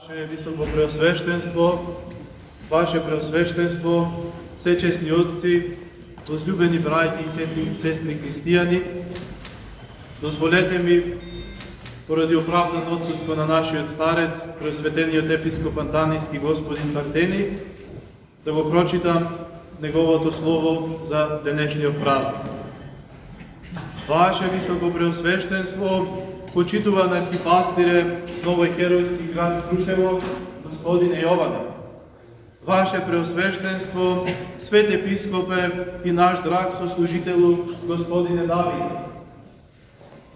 Ваше Високопреосвещенство, Ваше Преосвещенство, всечестни отци, возлюбени браќи и сестри христијани, дозволете ми, поради оправдано отсутство на нашиот старец, преосветениот епископ Антанијски господин Партени, да го прочитам неговото слово за денешниот празник. Ваше Високопреосвещенство, почитуван архипастире Новој Херојски град Крушево, господине Јоване, Ваше Преосвещенство, свет епископе и наш драг сослужителу, господине Давиде,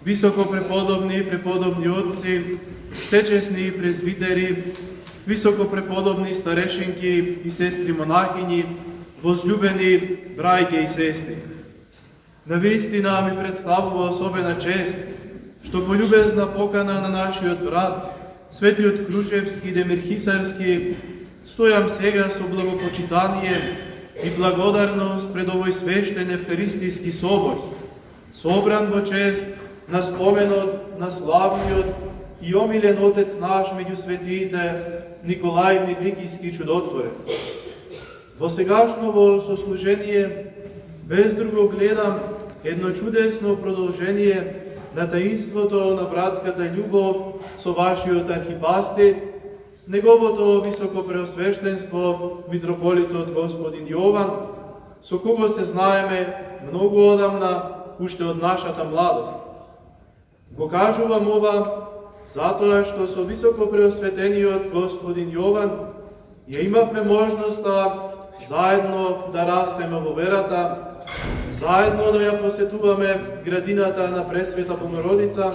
високо преподобни отци, всечестни презвитери, високо преподобни старешинки и сестри монахини, возлюбени браќа и сестри. Навистина ми представува особена чест, што по љубезна покана на нашиот брат, светиот Крушевски Демирхисарски, стојам сега со благопочитание и благодарност пред овој свештен Евхаристијски собор, собран во чест на споменот на славниот и омилен Отец наш меѓу светиите Николај Митрикијски чудотворец. Во сегашново сослужение без друго гледам едно чудесно продолжение на таинството на братската љубов со вашиот архипастир, неговото високопреосвещенство митрополитот господин Јован, со кого се знаеме многу одамна, уште од нашата младост. Го кажувам ова затоа што со високопреосветениот господин Јован ја имавме можноста заедно да растеме во верата, заедно да ја посетуваме градината на Пресвета Богородица,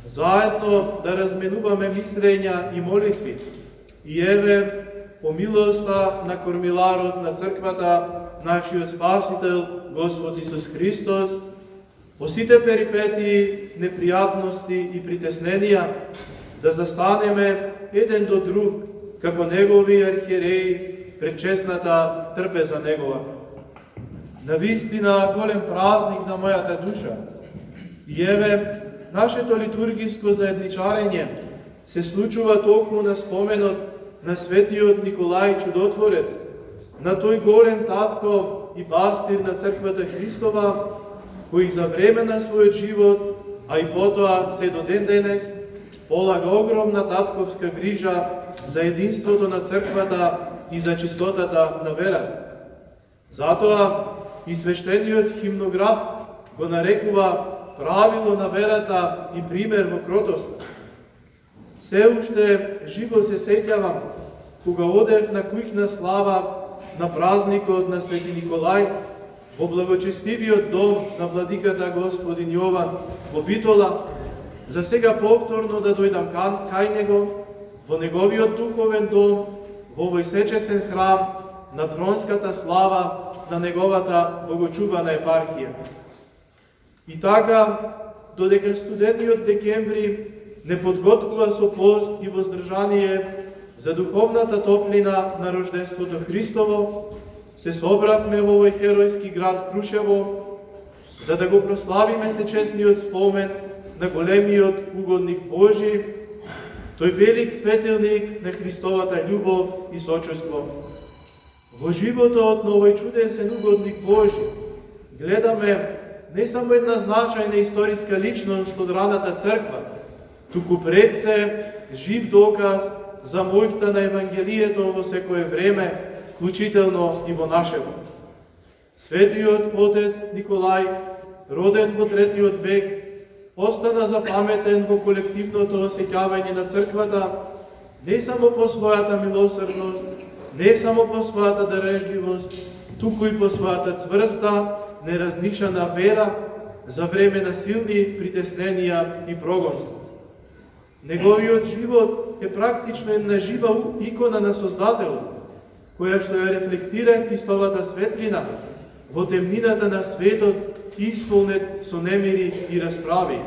заедно да разменуваме мислења и молитви. И еве, по милоста на кормиларот на црквата, нашиот Спасител, Господ Исус Христос, по сите перипетии, непријатности и притесненија, да застанеме еден до друг, како негови архиереи, пред честната трпеза негова. Навистина голем празник за мојата душа. И еве, нашето литургиско заедничарење се случува токму на споменот на светиот Николај Чудотворец, на тој голем татко и пастир на црквата Христова, кој за време на својот живот, а и потоа се до ден денес, полага огромна татковска грижа за единството на црквата и за чистотата на верата. Затоа и свештениот химнограф го нарекува правило на верата и пример во кротост. Се уште живо се сеќавам кога одев на куќна слава на празникот на Свети Николај во благочестивиот дом на владиката господин Јован во Битола, за сега повторно да дојдам кај него, во неговиот духовен дом, во овој сечесен храм на тронската слава на неговата богочувана епархија. И така, додека студениот декември не подготвува со пост и воздржание за духовната топлина на рождеството Христово, се собравме во овој херојски град Крушево, за да го прославиме сечесниот спомен на големиот угодник Божи, тој велик светилник на Христовата љубов и сочувство. Во животот на овој чудесен угодник Божи гледаме не само една значајна историска личност од раната црква, туку пред се жив доказ за моќта на Евангелието во секое време, вклучително и во нашето. Светиот Отец Николај, роден во 3 век, остана запаметен во колективното осеќавање на црквата, не само по својата милосрдност, не само по својата дарежливост, туку и по својата цврста, неразнишана вера за време на силни притесненија и прогонство. Неговиот живот е практично една жива икона на Создателот, која што ја рефлектира Христовата светлина во темнината на светот, исполнет со немири и расправи.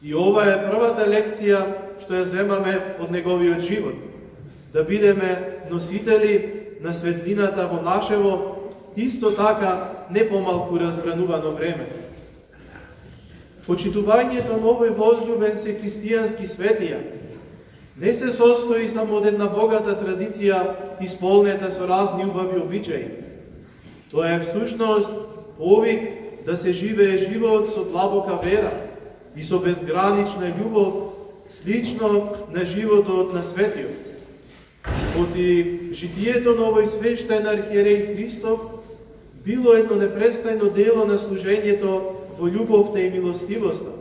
И ова е првата лекција што ја земаме од неговиот живот, да бидеме носители на светлината во нашево, исто така не помалку разбранувано време. Почитувањето на овој возлюбен се христијански светија не се состои само од една богата традиција исполнета со разни убави обичаи. Тоа е всушност повик да се живее живот со длабока вера и со безгранична љубов, слично на животот на светиот. Оти житието на овој свештен архиерей Христов било едно непрестајно дело на служењето во љубовта и милостивоста,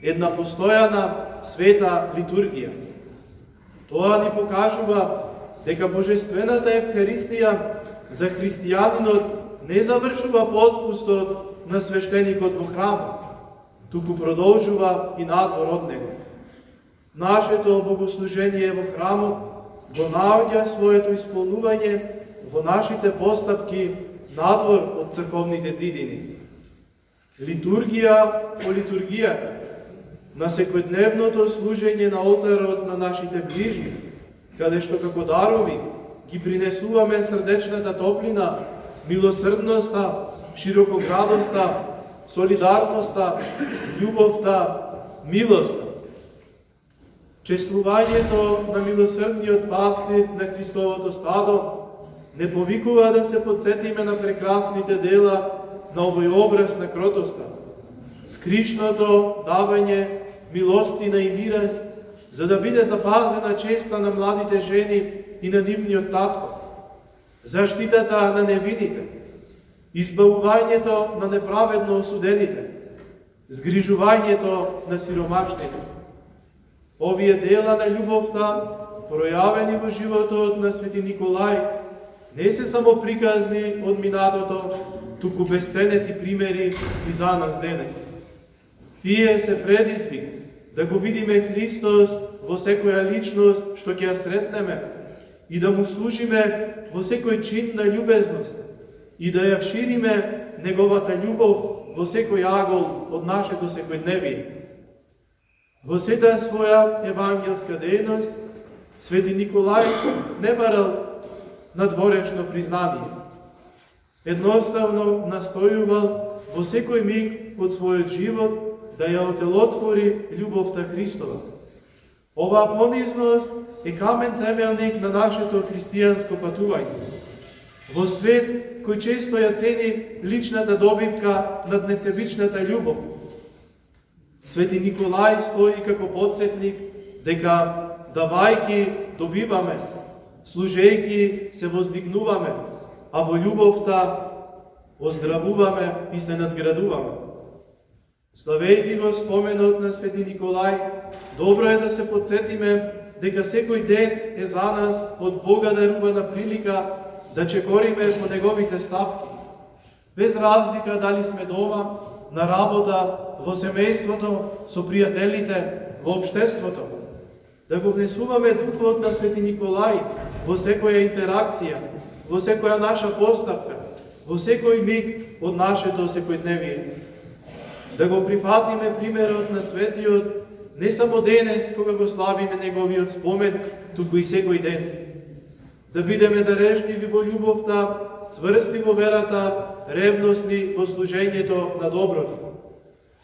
една постојана света литургија. Тоа ни покажува дека Божествената Евхаристија за христијанинот не завршува по отпустот на свештеникот во храмот, туку продолжува и надвор од него. Нашето богослужение во храмот го наоѓа своето исполнување во нашите постапки надвор од црковните ѕидини. Литургија по литургијата, на секојдневното служење на олтарот на нашите ближни, каде што како дарови ги принесуваме срдечната топлина, милосрдноста, широкоградоста, солидарноста, љубовта, милоста. Чествувањето на милосрдниот пастир на Христовото стадо не повикува да се подсетиме на прекрасните дела на овој образ на кротоста, скришното давање милостина и мираз, за да биде запазена честа на младите жени и на нивниот татко, заштитата на невините, избавувањето на неправедно осудените, згрижувањето на сиромашните. Овие дела на љубовта, пројавени во животот на Свети Николај, не се само приказни од минатото, туку безценети примери и за нас денес. Тие се предизвик да го видиме Христос во секоја личност што ќе ја сретнеме и да му служиме во секој чин на љубезност и да ја шириме неговата љубов во секој агол од нашето секојдневие. Во сета своја евангелска дејност, Свети Николај не барал надворешно признание. Едноставно настојувал во секој миг од својот живот да ја отелотвори љубовта Христова. Оваа понизност е камен темелник на нашето христијанско патување. Во свет кој често ја цени личната добивка над несебичната љубов, Свети Николај стои како подсетник дека давајки добиваме, служејки се воздигнуваме, а во љубовта оздравуваме и се надградуваме. Славејќи го споменот на Свети Николај, добро е да се подсетиме дека секој ден е за нас од Бога дарувана прилика да чекориме по неговите стапки, без разлика дали сме дома, на работа, во семејството, со пријателите, во општеството. Да го внесуваме духот на Свети Николај во секоја интеракција, во секоја наша постапка, во секој миг од нашето секојдневие. Да го прифатиме примерот на светиот не само денес кога го славиме неговиот спомен, туку и секој ден. Да бидеме дарежливи во љубовта, цврсти во верата, ревностни во служењето на доброто.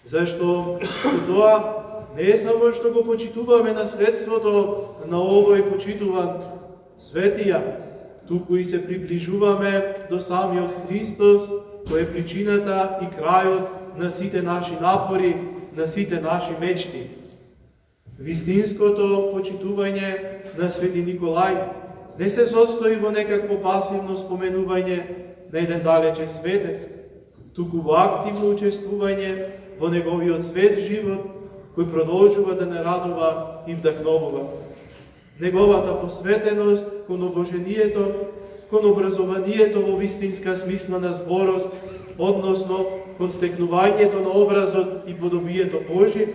Зашто тоа не е само што го почитуваме наследството на овој почитуван светија, туку и се приближуваме до самиот Христос, кој е причината и крајот на сите наши напори, на сите наши мечти. Вистинското почитување на Свети Николај не се состои во некакво пасивно споменување на еден далечен светец, туку во активно учествување во неговиот свет живот, кој продолжува да не радува и вдахновува. Неговата посветеност кон обожението, кон образованието во вистинска смислена зборост, односно кон стекнувањето на образот и подобието Божи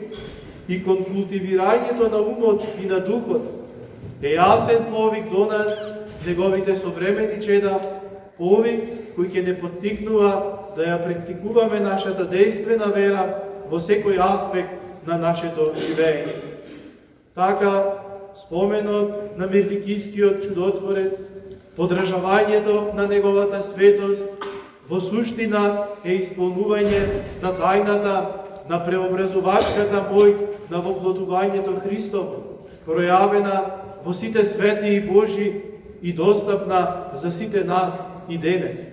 и кон култивирањето на умот и на духот, е јасен повик до нас, неговите современи чеда, повик кој ќе не поттикнува да ја практикуваме нашата дејствена вера во секој аспект на нашето живење. Така, споменот на Мирликискиот чудотворец, подржавањето на неговата светост, во суштина е исполнување на тајната на преобразувачката мој на воплотувањето Христово, проявена во сите свети и Божи и достапна за сите нас и денес.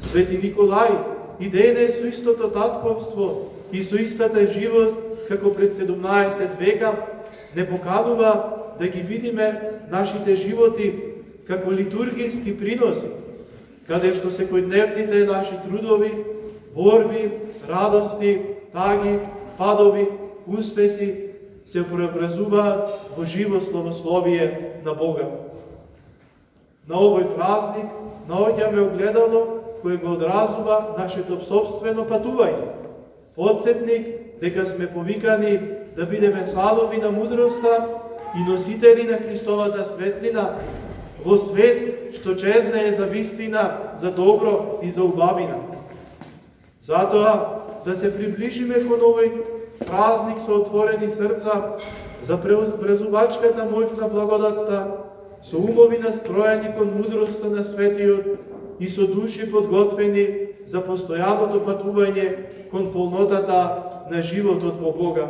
Свети Николај и денес со истото татковство и со истата живост како пред 17 века не поканува да ги видиме нашите животи како литургиски приноси, каде што секојдневните наши трудови, борби, радости, таги, падови, успеси се преобразуваат во живо славословие на Бога. На овој празник наоѓаме огледало кое го одразува нашето собствено патување. Подсетник дека сме повикани да бидеме садови на мудроста и носители на Христовата светлина во свет што чезнее за вистина, за добро и за убавина. Затоа да се приближиме кон овој празник со отворени срца за преобразувачката моќ на благодатта, со умови настроени кон мудроста на светиот и со души подготвени за постојаното патување кон полнотата на животот во Бога.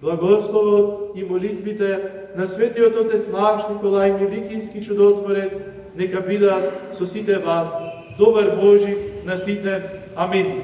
Благословот и молитвите на светиот Отец наш Николај Миликински чудотворец нека бидат со сите вас. Добар Божи на сите. Амин.